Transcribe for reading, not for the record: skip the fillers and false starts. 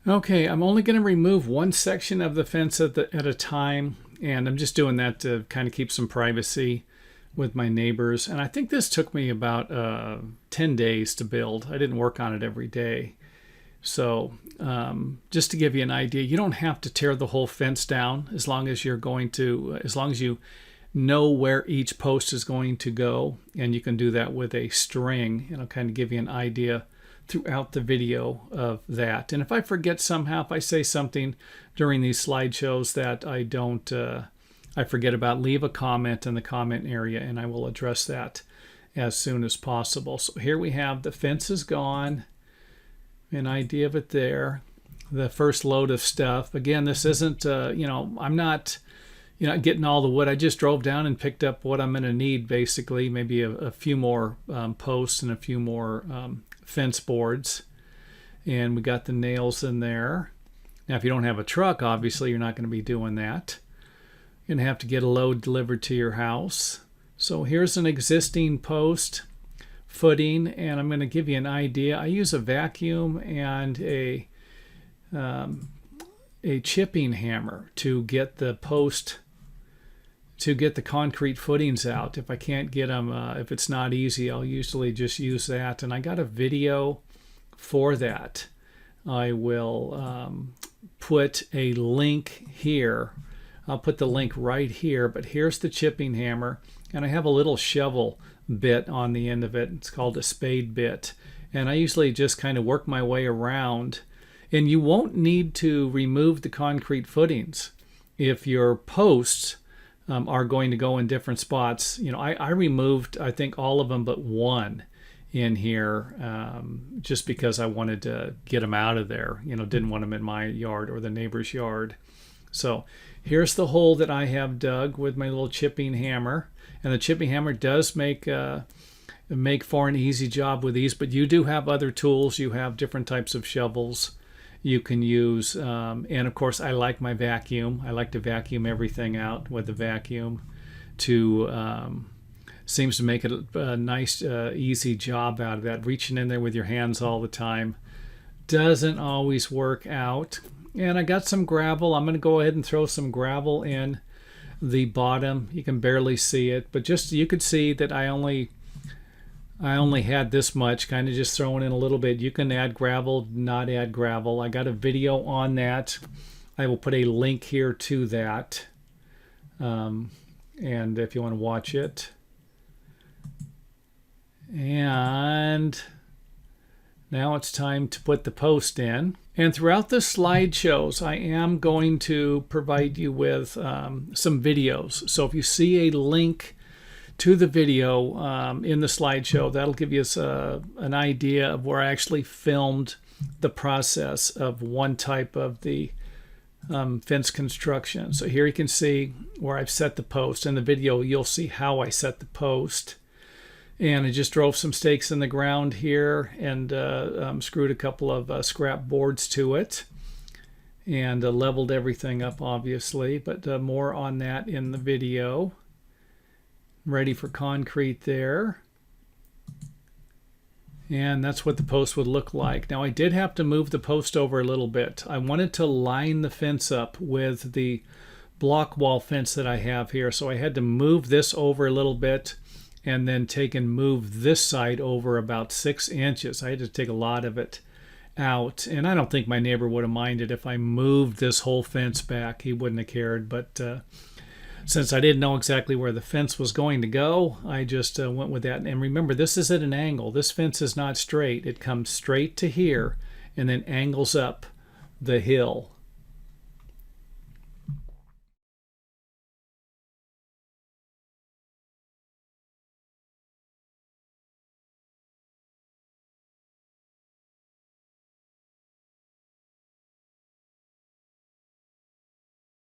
Okay, I'm only going to remove one section of the fence at a time, and I'm just doing that to kind of keep some privacy with my neighbors. And I think this took me about 10 days to build. I didn't work on it every day. So just to give you an idea, you don't have to tear the whole fence down as long as as long as you know where each post is going to go, and you can do that with a string, and I'll kind of give you an idea throughout the video of that. And if I forget somehow, if I say something during these slideshows that I forget about, leave a comment in the comment area and I will address that as soon as possible. So here we have the fence is gone, an idea of it there, the first load of stuff. Again, this isn't, I'm not, getting all the wood. I just drove down and picked up what I'm going to need, basically, maybe a few more posts and a few more fence boards. And we got the nails in there. Now, if you don't have a truck, obviously, you're not going to be doing that. You're going to have to get a load delivered to your house. So here's an existing post footing, and I'm going to give you an idea. I use a vacuum and a chipping hammer to get the concrete footings out. If I can't get them, if it's not easy, I'll usually just use that. And I got a video for that. I will put a link here. I'll put the link right here, but here's the chipping hammer, and I have a little shovel bit on the end of it. It's called a spade bit, and I usually just kind of work my way around. And you won't need to remove the concrete footings if your posts are going to go in different spots. I removed, I think, all of them but one in here, just because I wanted to get them out of there. Didn't want them in my yard or the neighbor's yard. So here's the hole that I have dug with my little chipping hammer, and the chipping hammer does make for an easy job with these. But you do have other tools. You have different types of shovels you can use, and of course I like my vacuum. I like to vacuum everything out with the vacuum. Seems to make it a nice easy job out of that. Reaching in there with your hands all the time doesn't always work out. And I got some gravel. I'm going to go ahead and throw some gravel in the bottom. You can barely see it, but just you could see that I only had this much, kind of just throwing in a little bit. You can add gravel, not add gravel. I got a video on that. I will put a link here to that, and if you want to watch it. And now it's time to put the post in. And throughout the slideshows, I am going to provide you with some videos. So if you see a link to the video in the slideshow, that'll give you an idea of where I actually filmed the process of one type of the fence construction. So here you can see where I've set the post. In the video, you'll see how I set the post. And I just drove some stakes in the ground here and screwed a couple of scrap boards to it, and leveled everything up, obviously, but more on that in the video. Ready for concrete there. And that's what the post would look like. Now, I did have to move the post over a little bit. I wanted to line the fence up with the block wall fence that I have here, so I had to move this over a little bit and then take and move this side over about 6 inches. I had to take a lot of it out, and I don't think my neighbor would have minded if I moved this whole fence back. He wouldn't have cared, but since I didn't know exactly where the fence was going to go, I just went with that. And remember, this is at an angle. This fence is not straight. It comes straight to here and then angles up the hill.